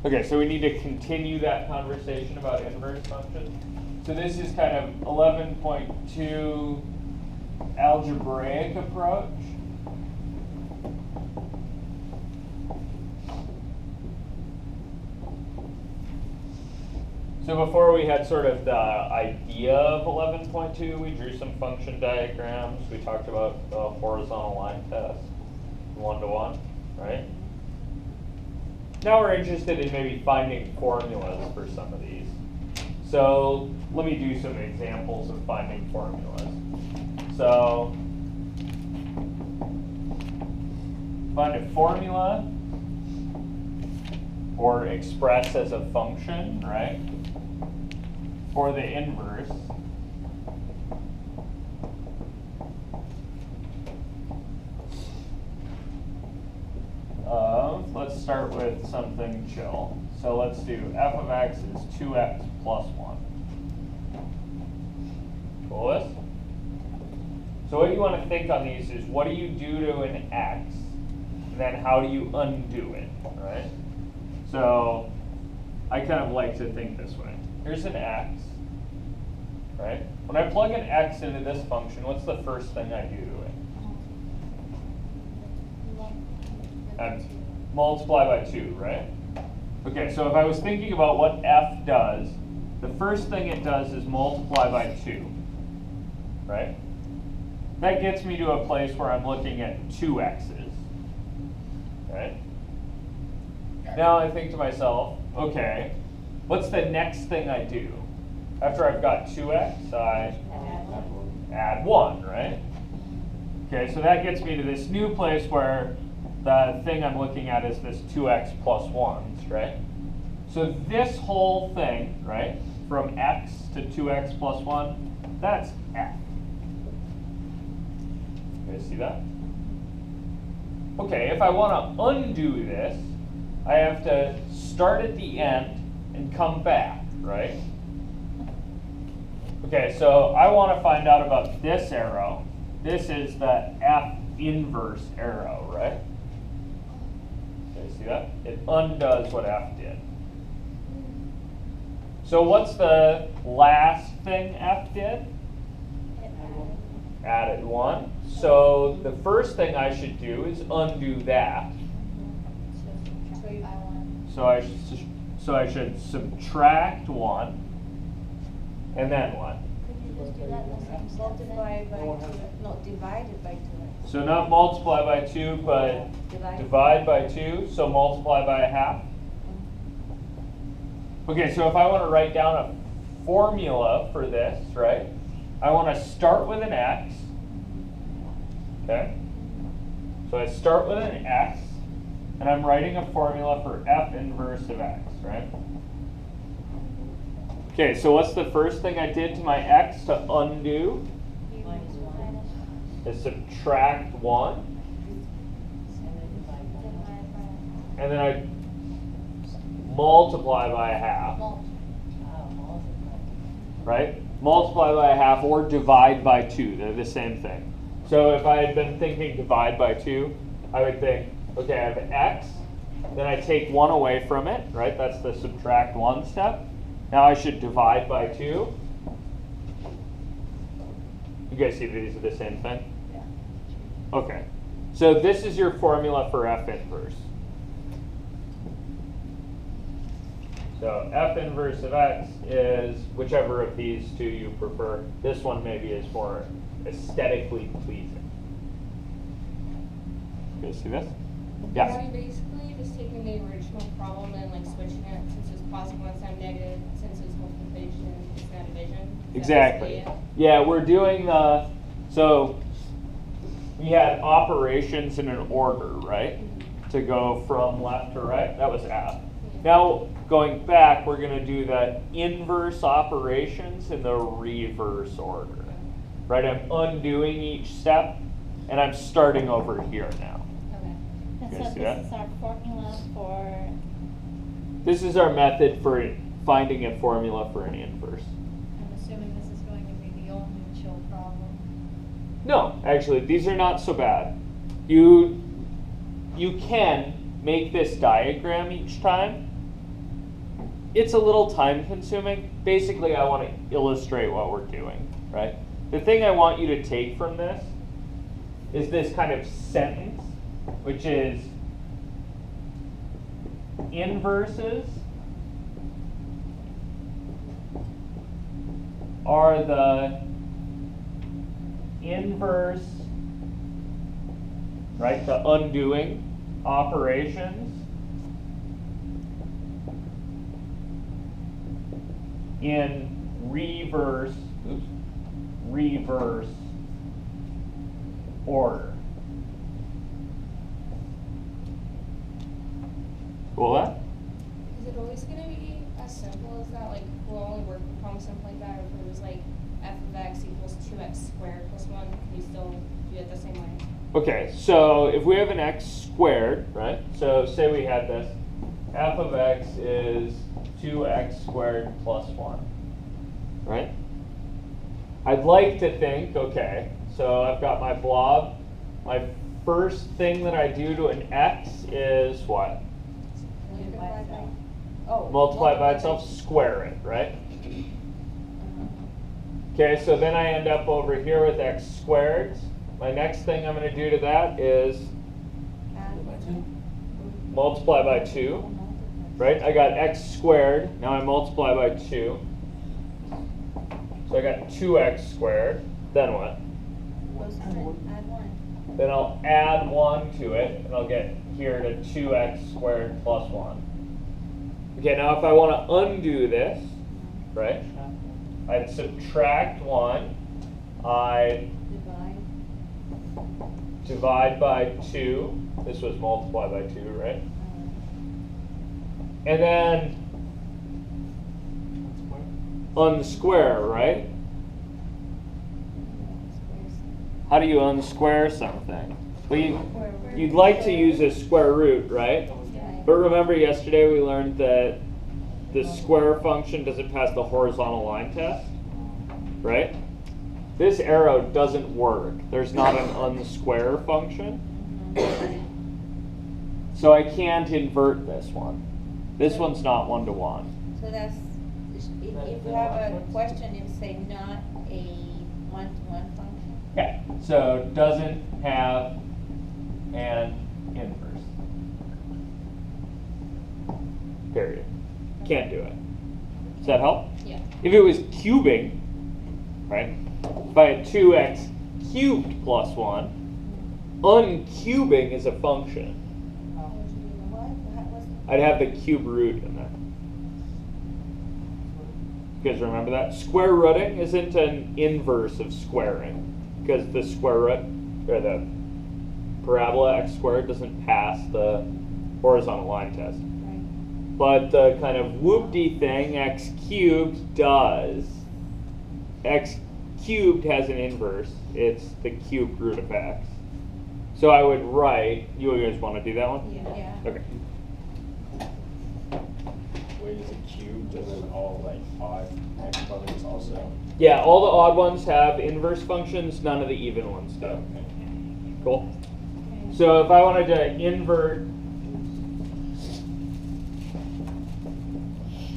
Okay, so we need to continue that conversation about inverse functions. So this is kind of 11.2 algebraic approach. So before we had sort of the idea of 11.2, we drew some function diagrams. We talked about the horizontal line test, one-to-one, right? Now we're interested in maybe finding formulas for some of these. So let me do some examples of finding formulas. So find a formula or express as a function, right? For the inverse of, let's start with something chill. So let's do f of x is 2x plus 1. Cool with? So what you want to think on these is, what do you do to an x, and then how do you undo it, right? So I kind of like to think this way. Here's an x, right? When I plug an x into this function, what's the first thing I do to it? I multiply by 2, right? Okay, so if I was thinking about what f does, the first thing it does is multiply by 2, right? That gets me to a place where I'm looking at 2 x's, right? Now I think to myself, okay, what's the next thing I do? After I've got 2x, I add 1, right? Okay, so that gets me to this new place where the thing I'm looking at is this 2x plus 1s, right? So this whole thing, right, from x to 2x plus 1, that's f. You guys see that? Okay, if I want to undo this, I have to start at the end and come back, right? Okay, so I want to find out about this arrow. This is the f inverse arrow, right? Okay, see that? It undoes what f did. So what's the last thing f did? Added 1. So the first thing I should do is undo that. So I should subtract 1, and then what? Could you just do that? Multiply by 2, not divided by 2. So not multiply by 2, but divide by 2, so multiply by a half. Okay, so if I want to write down a formula for this, right? I want to start with an x, okay? So I start with an x, and I'm writing a formula for f inverse of x, right? Okay, so what's the first thing I did to my x to undo? Is subtract 1. And then I multiply by a half. Right? Multiply by a half or divide by 2. They're the same thing. So if I had been thinking divide by 2, I would think, okay, I have x, then I take 1 away from it, right? That's the subtract 1 step. Now I should divide by 2. You guys see these are the same thing? Yeah. Okay. So this is your formula for f inverse. So f inverse of x is whichever of these two you prefer. This one maybe is more aesthetically pleasing. You guys see this? Yes? Are you basically just taking the original problem and like switching it, since it's positive one side negative, since it's multiplication, it's not division? Exactly. Yeah, we're doing the, so we had operations in an order, right? To go from left to right, that was f. Now, going back, we're going to do the inverse operations in the reverse order, right? I'm undoing each step, and I'm starting over here now. And You so guys see this that? is our formula for... This is our method for finding a formula for an inverse. I'm assuming this is going to be the only chill problem. No, actually, these are not so bad. You can make this diagram each time, it's a little time consuming. Basically, I want to illustrate what we're doing, right? The thing I want you to take from this is this kind of sentence, which is inverses are the inverse, right, the undoing operations in reverse order. Cool that? Is it always gonna be as simple as that? Like, we'll only work with problems something like that, or if it was like f of x equals 2x squared plus 1, can you still do it the same way? Okay, so if we have an x squared, right? So say we had this, f of x is 2x squared plus 1, right? I'd like to think, okay, so I've got my blob. My first thing that I do to an x is what? Multiply by itself, square it, right? Okay, so then I end up over here with x squared. My next thing I'm going to do to that is multiply by 2, right? I got x squared. Now I multiply by 2. So I got 2x squared. Then what? Add 1. Then I'll add 1 to it, and I'll get here to 2x squared plus 1. Okay, now if I want to undo this, right, I'd subtract 1. I divide by 2. This was multiply by 2, right? And then unsquare, right? How do you unsquare something? Well, you'd like to use a square root, right? But remember yesterday we learned that the square function doesn't pass the horizontal line test, right? This arrow doesn't work. There's not an unsquare function. So I can't invert this one. This one's not 1-to-1. So that's, if you have a question, you say not a 1-to-1 function? Okay, so doesn't have an inverse. Period. Can't do it. Does that help? Yeah. If it was cubing, right? If I had 2x cubed plus 1, uncubing is a function. I'd have the cube root in there. You guys remember that? Square rooting isn't an inverse of squaring, because the square root, or the parabola x squared, doesn't pass the horizontal line test. Right. But the kind of whoop-de thing, x cubed, does. X cubed has an inverse. It's the cube root of x. So I would write, you guys want to do that one? Yeah. Okay. Wait, is it cubed and then all like odd exponents also? Yeah, all the odd ones have inverse functions, none of the even ones do. Okay. Cool. So if I wanted to invert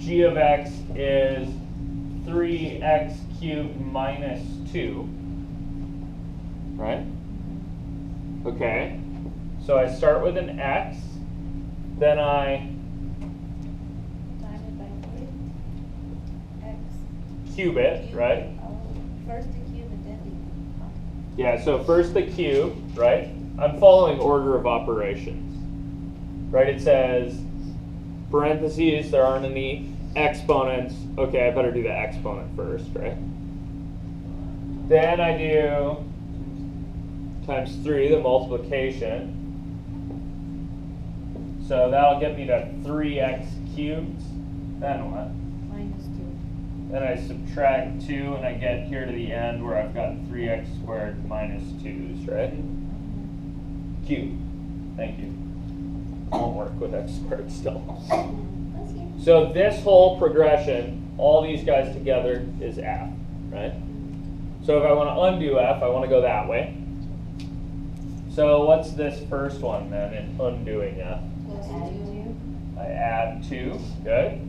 g of x is 3x cubed minus 2, right? Okay, so I start with an x, then I Divided by 3. X. cube it, right? First the cube and then the. Yeah, so first the cube, right? I'm following order of operations, right? It says, parentheses, there aren't any exponents. Okay, I better do the exponent first, right? Then I do times 3, the multiplication. So that'll get me to 3x cubed. Then what? Minus 2. Then I subtract 2 and I get here to the end where I've got 3x squared minus 2's, right? Cube. Thank you. Won't work with x squared still. So this whole progression, all these guys together is f, right? So if I want to undo f, I want to go that way. So what's this first one then in undoing f? Plus 2. I add 2, good.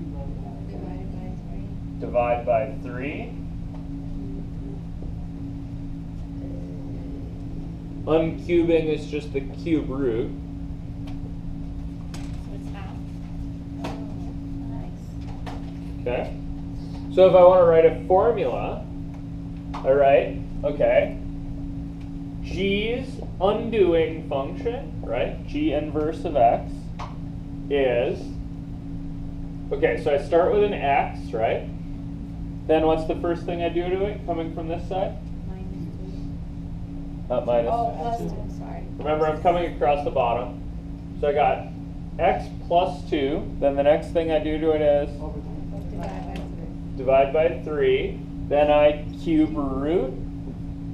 divide by 3. Uncubing is just the cube root. So it's half. Nice. Okay. So if I want to write a formula, I write, okay, G's undoing function, right? G inverse of x is, okay, so I start with an x, right? Then what's the first thing I do to it coming from this side? Not minus. Oh, plus 2, sorry. Remember, I'm coming across the bottom. So I got x plus 2. Then the next thing I do to it is divide by 3. Then I cube root.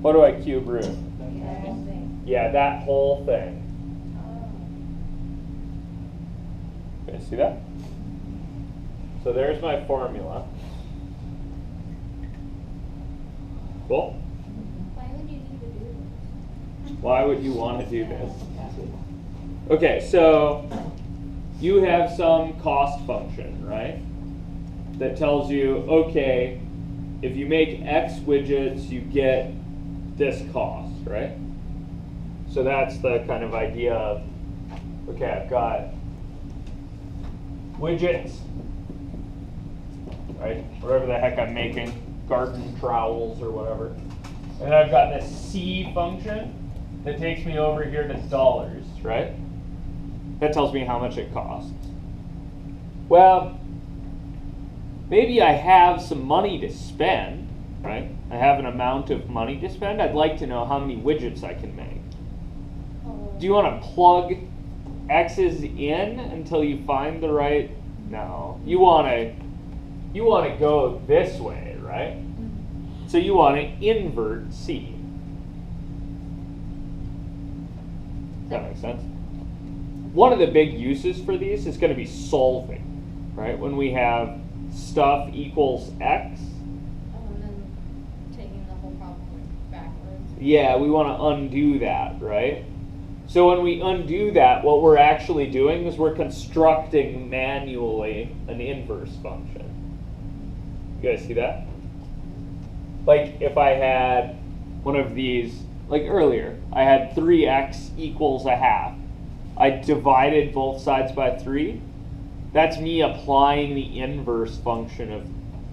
What do I cube root? Yeah, that whole thing. Okay, see that? So there's my formula. Cool. Why would you need to do this? Why would you want to do this? Okay, so you have some cost function, right? That tells you, okay, if you make X widgets, you get this cost, right? So that's the kind of idea of, okay, I've got widgets, right? Whatever the heck I'm making, garden trowels or whatever. And then I've got this C function that takes me over here to dollars, right? That tells me how much it costs. Well, maybe I have some money to spend, right? I have an amount of money to spend. I'd like to know how many widgets I can make. Do you want to plug X's in until you find the right? No. You want to go this way, right? So you want to invert C. Does that make sense? One of the big uses for these is going to be solving, right? When we have stuff equals X. And then taking the whole problem backwards. Yeah, we want to undo that, right? So when we undo that, what we're actually doing is we're constructing manually an inverse function. You guys see that? Like if I had one of these, like earlier, I had 3x equals a half. I divided both sides by 3. That's me applying the inverse function of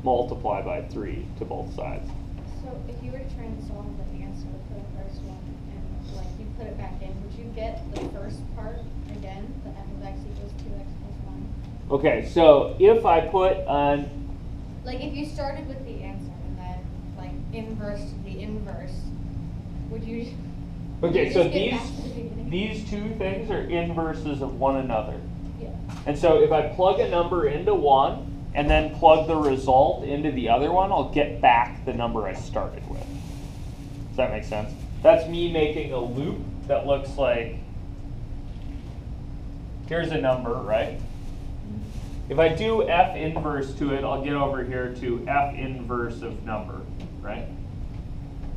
multiply by 3 to both sides. So if you were to try and solve the answer for the first one and like you put it back in, would you get the first part again, the f of x equals 2x plus 1? Okay, so if I put on, Like if you started with the answer and then like inverse to the inverse, would you? okay, you so just get back to the beginning? these two things are inverses of one another. Yeah. And so if I plug a number into one and then plug the result into the other one, I'll get back the number I started with. Does that make sense? That's me making a loop that looks like, here's a number, right? If I do f inverse to it, I'll get over here to f inverse of number, right?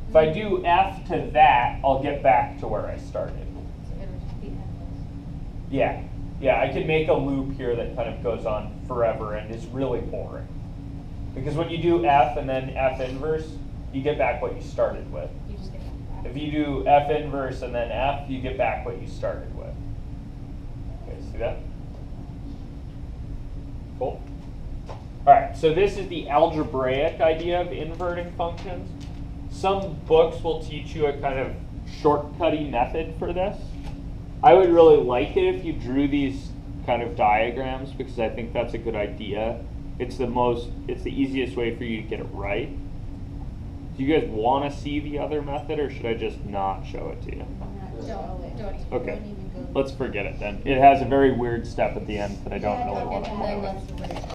If I do f to that, I'll get back to where I started. So it would just be endless. Yeah. Yeah, I can make a loop here that kind of goes on forever and is really boring. Because when you do f and then f inverse, you get back what you started with. You just get back. If you do f inverse and then f, you get back what you started with. Okay, see that? Cool. All right, so this is the algebraic idea of inverting functions. Some books will teach you a kind of shortcutty method for this. I would really like it if you drew these kind of diagrams because I think that's a good idea. It's the easiest way for you to get it right. Do you guys want to see the other method or should I just not show it to you? Don't. Okay, let's forget it then. It has a very weird step at the end that I don't really want to And then do. let's